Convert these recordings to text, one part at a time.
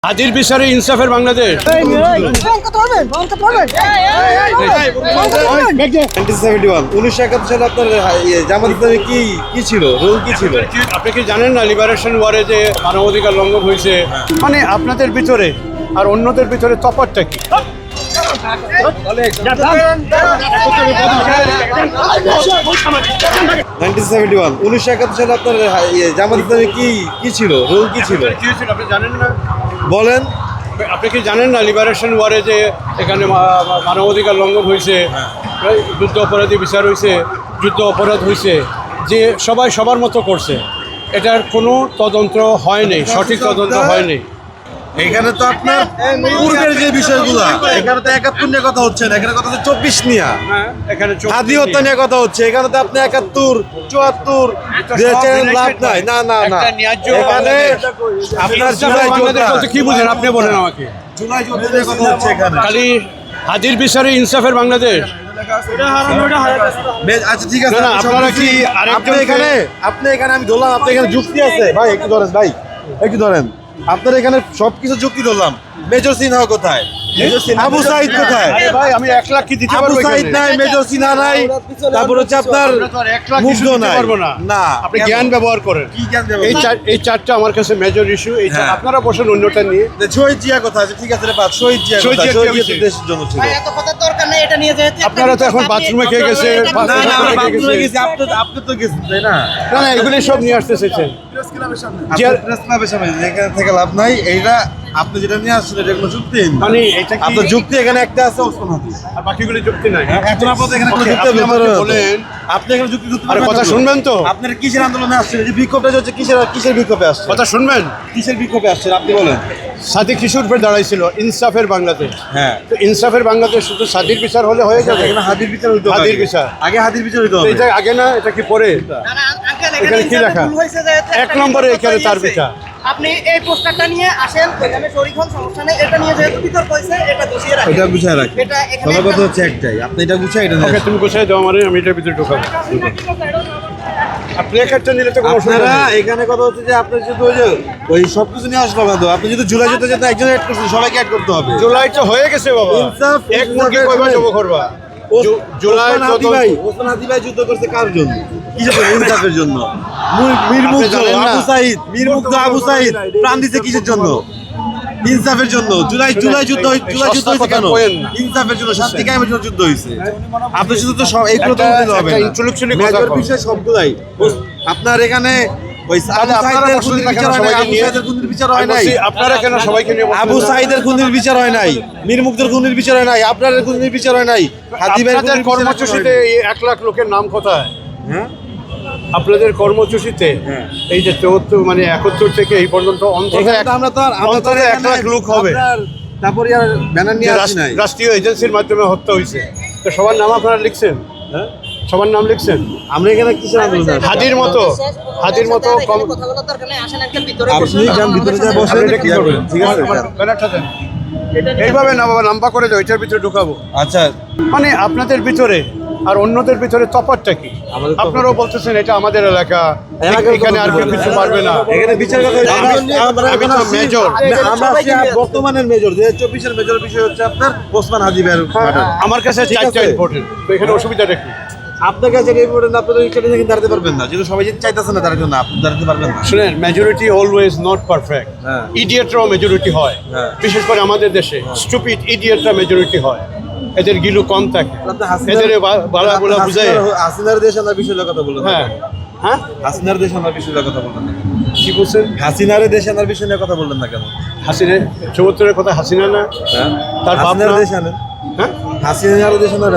হাজির বিচারে ইনসাফের বাংলাদেশ। 1971 সালে আপনার জামাত ইসলামে কি ছিল, রোল কি ছিল? আপনি কি জানেন না লিবারেশন ওয়ারে যে মানবাধিকার লঙ্ঘন হয়েছে? মানে আপনাদের ভিতরে আর অন্যদের ভিতরে তফাৎটা কি? 1971 সালে আপনার জামাত ইসলামে কি ছিল, রোল কি ছিল? আপনি জানেন না? বলেন। আপনি কি জানেন না লিবারেশন ওয়ারে যে এখানে মানবাধিকার লঙ্ঘন হয়েছে, যুদ্ধ অপরাধী বিচার হয়েছে, যুদ্ধ অপরাধ হয়েছে, যে সবাই সবার মতো করছে, এটার কোনো তদন্ত হয়নি, সঠিক তদন্ত হয়নি। এখানে তো আপনার পূর্বের যে বিষয়গুলো, এখানে তো 71 নিয়ে কথা হচ্ছে না, এখানে কথা হচ্ছে 24 নিয়ে। এখানে হাদি হত্যা নিয়ে কথা হচ্ছে, এখানে তো আপনি 71, 74 দিয়েছেন, লাভ নাই। না না না, এখানে আপনার জুলাই যোদ্ধা কি বুঝেন আপনি বলেন আমাকে? জুলাই যোদ্ধা নিয়ে কথা হচ্ছে এখানে। খালি হাজির বিচারে ইনসাফের বাংলাদেশ। আচ্ছা ঠিক আছে, না, আপনারা কি আপনি এখানে আমি ধরলাম, আপনি এখানে যুক্তি আছে ভাই, একটু ধরেন ভাই, একটু ধরেন। আপনার এখানে সবকিছু যুক্তি ধরলাম। মেজর সিনহা কোথায়? আবু সাইদ কোথায়? ভাই আমি 1 লাখ কি দিতে আবু পারবো? সাইদ নাই, মেজর সিনহা নাই, তারপর হচ্ছে আপনার 1 লাখ মুগ্ধ নাই। না, আপনি জ্ঞান ব্যবহার করেন। কি জ্ঞান দেব? এই চারটা আমার কাছে মেজর ইস্যু। এই হ্যাঁ। আপনারা বসেন অন্যটা নিয়ে। শহীদ জিয়া কোথায় আছে? ঠিক আছে রে বাদ, শহীদ জিয়া শহীদ কোথায়? জিয়া শহীদ কি জিয়া তো দেশের জন্য ছিল। এত কথা দরকার নেই, এটা নিয়ে যেতে আপনারা তো এখন বাথরুমে খেয়ে গেছে। না না, আমরা বাথরুমে গেছি, আপনি তো গেছেন তাই না? না না, এগুলি সব নিয়ে আসতে চেয়েছেন। প্রেস ক্লাবের সামনে, এখানে থেকে লাভ নাই। এইটা আপনি যেটা নিয়ে আসছেন এটা কোনো যুক্তি না। মানে এটা কি আপনার যুক্তি এখানে একটা আছে, ওসমান হাদি। আর বাকিগুলি যুক্তি নাই? এখন আপনাদের এখানে কোনো Okay, যুক্তি আপনি আমাকে বলেন। বলেন। আপনি এখানে যুক্তি দিতে আরে পারবেন কথা না? শুনবেন তো? আপনারা কিসের আন্দোলনে আসছেন? যে বিক্ষোভটা হচ্ছে কিসের বিক্ষোভে আসছেন? কথা শুনবেন? কিসের বিক্ষোভে আসছেন আপনি বলেন। সাদিক কিশোর উপরে দাঁড়াইছিল ইনসাফের বাংলাদেশ। হ্যাঁ, তো ইনসাফের বাংলাদেশ শুধু সাদির বিচার হলে হয়ে যাবে? এখানে হাদির বিচার হইতে হবে। হাদির বিচার। আগে হাদির বিচার হইতে তো হবে। এটা আগে না, এটা কি পরে? এখানে কি লেখা? 1 নম্বরে এখানে তার বিচার। আপনি এই পোস্টারটা নিয়ে আসেন, ওইখানে শরীর হন, সমস্যা নেই। এটা নিয়ে যেহেতু বিতর্ক হয়েছে, এটা গুছিয়ে রাখেন। এটা গুছায় রাখেন। এটা এখানে সবার কথা হচ্ছে একটাই, আপনি এটা গুছায় এটা ওকে, তুমি গোছাই দাও আমারে, আমি এটার ভিতরে ঢোকাবো। আপনি একটা নিলে তো কোনো অসুবিধা আপনারা নেই। এখানে কথা হচ্ছে যে আপনার যদি ওই সবকিছু নিয়ে আসলো না তো, আপনি যদি জুলাই যেতে যেতে একজন অ্যাড করছেন, সবাইকে অ্যাড করতে হবে। জুলাই তো হয়ে গেছে বাবা। ইনসাফ, এক মুরগি কয়বার জব করবা? জুলাই ওসমান হাদি ভাই যুদ্ধ করছে কার জন্য? কিসের জন্য? ইনসাফের জন্য। মীর মুগ্ধ জানেন না? আবু সাইদ প্রাণ দিছে কিসের জন্য? ইনসাফের জন্য। জুলাই যুদ্ধ হয়েছে কেন? ইনসাফের জন্য, শান্তি কায়েমের জন্য যুদ্ধ হয়েছে। আপনি শুধু তো সব এইগুলো তো বলতে হবে না। introductory কথা মেজর কও। বিষয় সবগুলাই। আপনার এখানে ওই আবু সাইদের খুনির বিচার হয় নাই, আবু সাইদের খুনির বিচার হয় নাই, আপনারা কেন সবাইকে নিয়ে বসছেন? আবু সাইদের খুনির বিচার হয় নাই, মীর মুগ্ধের খুনির বিচার হয় নাই, আপনার খুনির বিচার হয় নাই, হাদি ভাইয়ের আপনাদের খুনির বিচার কর্মসূচিতে হয় নাই। এই 1 লাখ লোকের নাম কোথায়? হ্যাঁ? আপনাদের কর্মসূচিতে হ্যাঁ। এই যে 74 মানে 71 থেকে এই পর্যন্ত অন্তত এখানে তো আমরা তো আর- আমরা তো আর 1 লাখ লোক হবে। তারপরে আর ব্যানার নিয়ে আসি নাই। রাষ্ট্রীয় এজেন্সির মাধ্যমে হত্যা হয়েছে। তো সবার নাম আপনারা লিখছেন? হ্যাঁ? সবার নাম লিখছেন? আমরা এখানে কিসের আন্দোলন আছে? হাদির মতো কম। কথা বলার দরকার নেই, আসেন একটা ভিতরে আপনি যান ভিতরে যা বসেন, আপনি এটা কি ইয়া করবেন? করেন, ঠিক আছে? ব্যানারটা দেন। এইভাবে না বাবা, লম্বা করে দাও, এটার ভিতরে ঢুকাবো। আচ্ছা, মানে আপনাদের ভিতরে আর অন্যদের ভিতরে তফাৎটা কি? আমাদের তফাৎ- আপনারাও বলতেছেন এটা আমাদের এলাকা, এলাকার এখানে আর কেউ তফাৎ কিছু পারবে না। এখানে বিচার কথা আমি তো মেজর। আমরা আছি বর্তমানের মেজর, 2024 মেজর বিষয় হচ্ছে আপনার ওসমান হাদি ভাইয়ের matter। আমার কাছে ঠিক 4টা আছে? ইম্পর্টেন্ট। তো এখানে অসুবিধাটা কি? আপনার কাছে ইম্পর্টেন্ট, আপনি তো এখানে কিন্তু দাঁড়াতে পারবেন না, যেহেতু সবাই যেতে চাইতেছে না, তার জন্য আপনি দাঁড়াতে পারবেন না। শুনেন, মেজরিটি অলওয়েজ নট পারফেক্ট। হ্যাঁ। ইডিয়েটরাও মেজরিটি হয়। হ্যাঁ। বিশেষ করে আমাদের দেশে স্টুপিড ইডিয়েটরা মেজরিটি হয়। এদের গিলু কম থাকে, আপনি হাসিনার- এদের বালা বলা বুঝায়। হাসিনার দেশ আনার বিষয়ের কথা বললেন না হ্যাঁ কেন? হ্যাঁ, হাসিনার দেশ আনার বিষয়ের কথা বললেন না কেন? কি বলছেন? হাসিনার দেশ আনার বিষয় নিয়ে কথা বললেন না কেন? হাসিনা 74-এর কথা হাসিনা না? তার বাপ হাসিনার না? দেশ আনেন, হ্যাঁ, হাসিনার দেশ আনার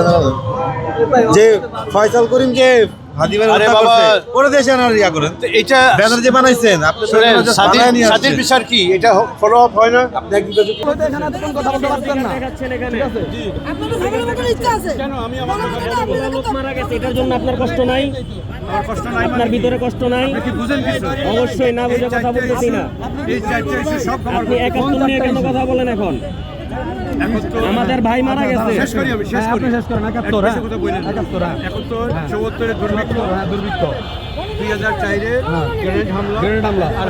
যে ফয়সাল করিম যে হাদি ভাই আরে হত্যা বাবা, করছে, ওরে দেশ আনার ইয়া করেন। তো এটা ব্যানার যে বানাইছেন আপনি তো শুনেন, just বানায় নিয়ে সাদির আসছেন। বিচার কি এটা ফলো আপ হয় না? আপনি এক দুটো যুক্তি- আপনাদের ঝামেলা করার ইচ্ছা আছে? কেন আমি আমার লোক মারা গেছে, এটার জন্য আপনার কষ্ট নাই? আপনার ভিতরে কষ্ট নাই? অবশ্যই না, বুঝে কথা বলতেছি না। আপনি 71 নিয়ে কেন কথা বলেন এখন? আমাদের ভাই মারা গেছে। শেষ করি আমি, শেষ করি। শেষ করেন 71 একটা কথা বলি না। 71 74 দুর্ভিক্ষ 2004-এ গ্রেনেড হামলা আর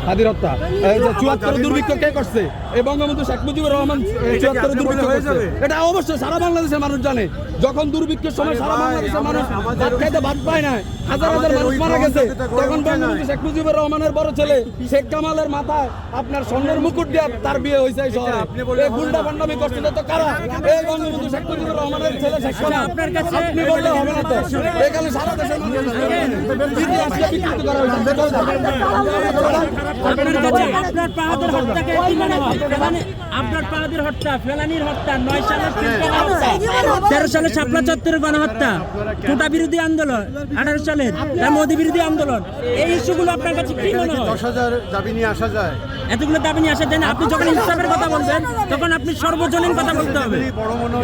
হাদির হত্যা। এই যে 74 দুর্ভিক্ষ কে করছে? এই বঙ্গবন্ধু শেখ মুজিবুর রহমান 74 দুর্ভিক্ষ করছে। এটা অবশ্যই সারা বাংলাদেশের মানুষ জানে। যখন দুর্ভিক্ষের সময় সারা বাংলাদেশের মানুষ ভাত খাইতে ভাত পায় না, হাজার হাজার মানুষ মারা গেছে, তখন বঙ্গবন্ধু শেখ মুজিবুর রহমানের বড় ছেলে শেখ কামালের মাথায় আপনার স্বর্ণের মুকুট দিয়ে তার বিয়ে হয়েছে এই শহরে। এই গুন্ডা বান্ডামি করছিল তো কারা? এই বঙ্গবন্ধু শেখ মুজিবুর রহমানের ছেলে শেখ কামাল। আপনার কাছে আপনি বললে হবে না তো। এখানে সারা দেশের মানুষ ইতিহাসকে বিকৃত করা হয়েছে। আপনার পাহাদের হত্যাকে কি মনে হয়? আপনার পাহাদের হত্যা, ফেলানির হত্যা, 9 সালের 13 সালে শাপলা চত্বরের গণহত্যা, কোটা বিরোধী আন্দোলন 18 সালের, তার মোদী বিরোধী আন্দোলন, এই ইস্যুগুলো আপনার কাছে কি মনে হয়? 10,000 দাবি নিয়ে আসা যায়। এতগুলো দাবি নিয়ে আসা যায় না। আপনি যখন ইনসাফের কথা বলবেন তখন আপনি সর্বজনীন কথা বলতে হবে।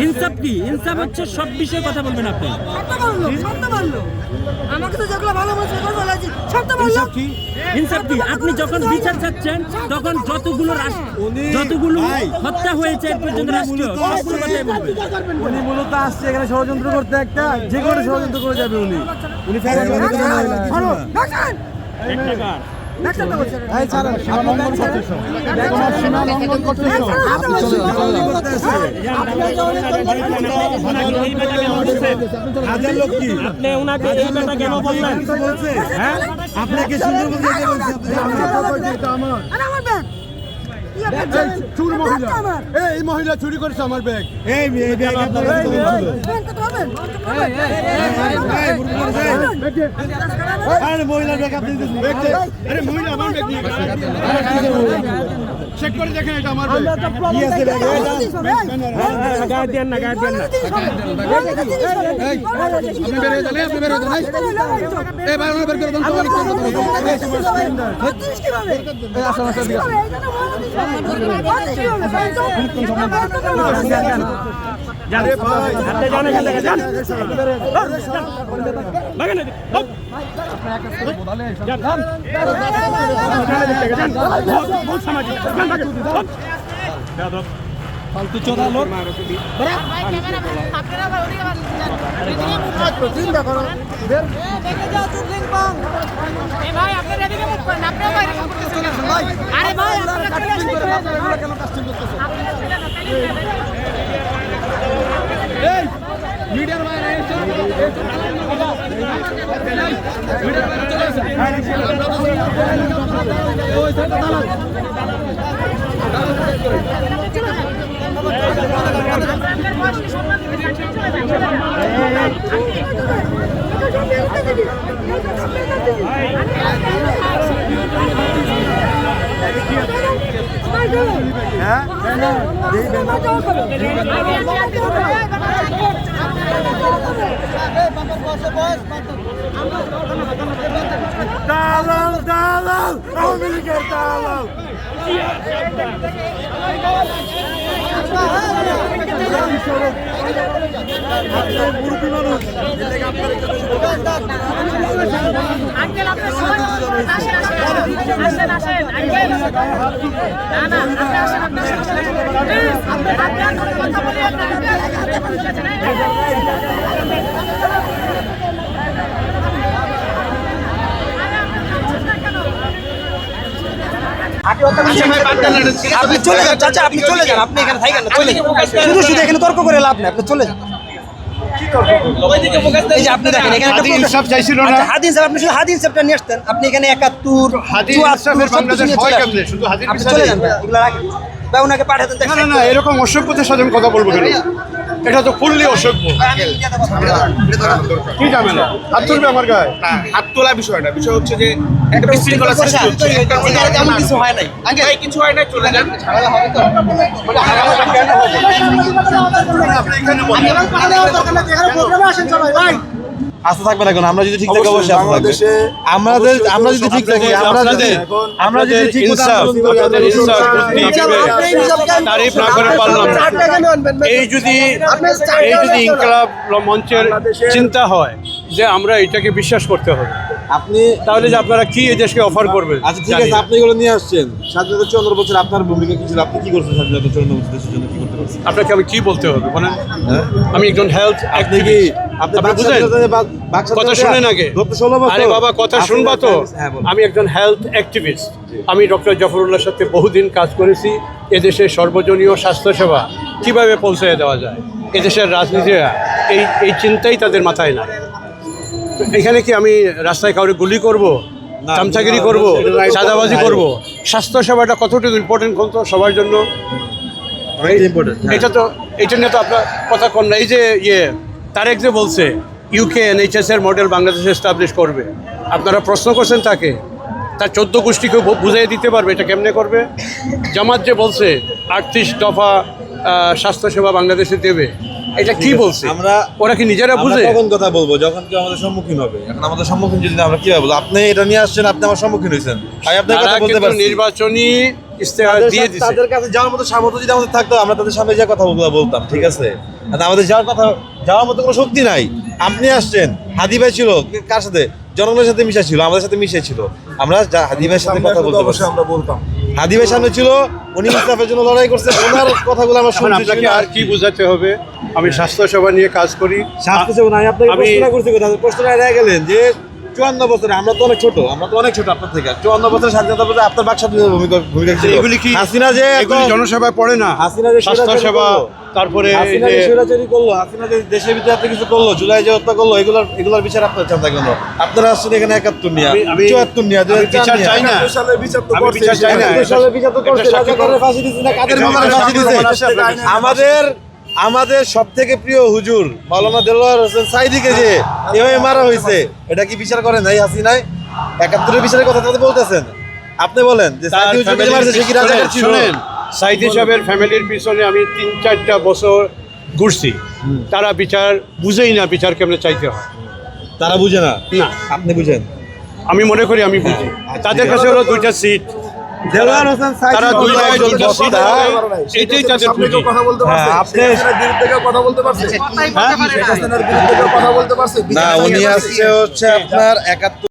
ইনসাফ কি? ইনসাফ হচ্ছে সব বিষয়ে কথা বলবেন আপনি। সত্য বললো আমাকে তো যেগুলো ভালো মনে সেগুলো বলেছি সত্য বললো ইনসাফ কি? আপনি যখন বিচার চাচ্ছেন তখন যতগুলো হত্যা হয়েছে এর পর্যন্ত রাষ্ট্রীয় সবগুলো কথাই বলবেন। উনি মূলত আসছে এখানে ষড়যন্ত্র করতে, একটা যে কোনো ষড়যন্ত্র করে যাবে উনি। আপনি ওনাকে এই কথা কেন বললেন? হ্যাঁ, আপনাকে সুন্দর এই মহিলা চুরি করেছে আমার ব্যাগ। আরে মহিলা আমার ব্যাগ নিয়ে চেক করে দেখেন এটা আমার ব্যাগ। গায়ে দেন না, গায়ে দেন না। আপনি বের হয়ে যান, আপনি বের হয়ে যান। এই বাইরে বের করে দেন। ফালতু চোদা লোক। মিডিয়ার বাইরে দালাল দালাল আওয়ামী লীগের দালাল। মুরব্বী মানুষ আঙ্কেল আপনার সময় আসেন আসেন আসেন আঙ্কেল না না আপনি আসেন আপনার প্লিজ আপনি আর কোনো কথা বলি আপনি চলে যান চাচা, আপনি চলে যান, আপনি এখানে থাকেন না, চলে যান। শুধু শুধু এখানে তর্ক করে লাভ নেই, আপনি চলে যান। এই যে আপনি দেখেন এখানে একটা ইনসাফ চাইছিল না। আচ্ছা, হাদিন সাহেব, আপনি শুধু হাদিন সাহেবটা নিয়ে আসতেন, আপনি এখানে 71 হাদিন 74 ইনসাফের সব কিছু বাংলাদেশ নিয়ে হয় চলে কেমনে? আসেন। শুধু হাদিন আপনি বিচারে? চলে যান ভাই, এগুলো রাখেন বা ওনাকে পাঠাতেন। না না, এরকম অসভ্যতার সাথে আমি কথা বলবো কেন? এটা তো ফুললি অসভ্য। কি ঝামেলা? হাত তুলবে আমার গায়ে? হাত তোলা বিষয় না, বিষয় হচ্ছে যে একটা বিশৃঙ্খলা সৃষ্টি হচ্ছে। এখানে তেমন কিছু হয় নাই। ভাই, কিছু হয় না, চলে যান। আস্থা থাকবে না কেন? আমরা যদি ঠিক থাকি অবশ্যই আস্থা থাকবে। আমরা যদি ঠিক থাকি, আমরা যদি ঠিক তারিফ না করে পারলাম না। এই যদি ইনকলাব মঞ্চের চিন্তা হয় যে আমরা এটাকে বিশ্বাস করতে হবে, আপনি তাহলে যে আপনারা কি এই দেশকে অফার করবেন? আচ্ছা ঠিক আছে, আপনি এগুলো নিয়ে আসছেন। স্বাধীনতা 54 বছর আপনার ভূমিকা কি ছিল? আপনি কি করছেন স্বাধীনতা 54 বছর দেশের জন্য? কি করতে পারছেন? আপনাকে আমি কি বলতে হবে বলেন? হ্যাঁ? আমি একজন হেলথ আপনি কি আপনি বুঝেন? কথা শুনেন আগে। গত 16 বছর আরে বাবা কথা আপনি- শুনবা তো। হ্যাঁ, বলুন। আমি একজন হেলথ অ্যাক্টিভিস্ট। আমি ডক্টর জাফরুল্লাহর সাথে বহুদিন কাজ করেছি এদেশের সর্বজনীয় স্বাস্থ্যসেবা কিভাবে পৌঁছে দেওয়া যায়। এদেশের রাজনীতিরা এই চিন্তাই তাদের মাথায় নাই। তো এখানে কি আমি রাস্তায় কাউকে গুলি করব, না, চামচাগিরি না, করব, এটা right, চাঁদাবাজি right. করব? স্বাস্থ্যসেবাটা কতটুকু ইম্পর্টেন্ট কোন তো সবার জন্য? অনেক ইম্পর্টেন্ট। এটা নিয়ে তো আপনার কথা কন না। এই যে তারেক যে বলছে ইউকে NHS এর মডেল বাংলাদেশে এস্টাবলিশ করবে, আপনারা প্রশ্ন করছেন তাকে? তার 14 গোষ্ঠীকে বুঝিয়ে দিতে পারবে এটা কেমনে করবে? জামাত যে বলছে 38 দফা স্বাস্থ্যসেবা বাংলাদেশে দেবে, এটা কি বলছে? ওরা কি নিজেরা বুঝে? কখন কথা বলবো? যখন কেউ আমাদের সম্মুখীন হবে। এখন আমাদের সম্মুখীন যদি না, আমরা কিভাবে বলবো? আপনি এটা নিয়ে আসছেন, আপনি আমার সম্মুখীন হয়েছেন, আমি আপনার কথা তারা বলতে কিন্তু পারছি। নির্বাচনী ইস্তেহার দিয়ে দিছে। তাদের কাছে যাওয়ার মতো সামর্থ্য যদি আমাদের থাকতো, আমরা তাদের সামনে যে কথা বলতাম, ঠিক আছে? আর আমাদের যাওয়ার মতো কোনো শক্তি নাই। আপনি আসছেন, হাদি ভাই ছিল কার সাথে? জনগণের সাথে মিশা ছিল, আমাদের সাথে মিশে ছিল। আমরা হাদি ভাইয়ের সাথে কথা বলতে পারছি। আমরা বলতাম হাদি ভাই সামনে ছিল, উনি ইনসাফের জন্য লড়াই করছে, ওনার কথাগুলো আমরা এখন শুনছি। আপনাকে আর কি বোঝাতে হবে? আমি স্বাস্থ্যসেবা নিয়ে কাজ করি। স্বাস্থ্য নাই, আপনাকে আমি- প্রশ্ন করছি কথা, প্রশ্নটা এড়িয়ে গেলেন যে 54 বছরে আমরা তো অনেক ছোট, আপনার থেকে 54 বছরের স্বাধীনতা বলতে আপনার বাক স্বাধীনতার ভূমিকা ছিল। এগুলি কি হাসিনা যে এগুলি জনসেবায় পড়ে না? হাসিনা যে স্বাস্থ্যসেবা, তারপরে এই হাসিনা যে যে স্বৈরাচারী করলো, হাসিনা যে দেশের ভিতরে এত কিছু করলো, জুলাই যে হত্যা করলো, এগুলোর বিচার আপনার চান কেন? আপনারা আসছেন এখানে 71 নিয়ে, আমি 74 নিয়ে, আমি বিচার চাই না। সালে বিচার তো আমি করছে। বিচার চাই না। 71 সালে বিচার তো করছে, একটা সাক্ষী রাজাকারের ফাঁসি দিচ্ছে না, কাদের এটা মাথায় একটা ফাঁসি সাক্ষী দিচ্ছে? প্রমাণ আছে আপনার কাছে? আমাদের সব থেকে প্রিয় হুজুর মাওলানা দেলোয়ার হোসেন সাইদিকে যে এভাবে মারা হয়েছে, এটা কি বিচার করেন নাই হাসিনায়? 71-এর বিচারের কথা তাদের বলতেছেন। আপনি বলেন যে সাইদি হুজুরকে মারছে, সে কি রাজাকার ছিল? শুনেন, সাইদি সাহেবের ফ্যামিলির পিছনে আমি 3-4টা বছর ঘুরছি। তারা বিচার বুঝেই না, বিচার কেমনে চাইতে হয়। তারা বুঝে না, না, আপনি বুঝেন। আমি মনে করি আমি বুঝি। তাদের কাছে হলো 2টা সিট, দেলোয়ার হোসেন সাইদি তারা দুই বলতে একজন একজন বক্তা, বক্তা। এইটাই তাদের সামনে পুঁজি। কেউ কথা বলতে পারছে? হ্যাঁ, আপনি- শেখ হাসিনার বিরুদ্ধে কেউ কথা বলতে পারছে? কথাই বলতে পারে শেখ না। হাসিনার বিরুদ্ধে কেউ কথা বলতে পারছে? না, উনি আসছে হচ্ছে আপনার 71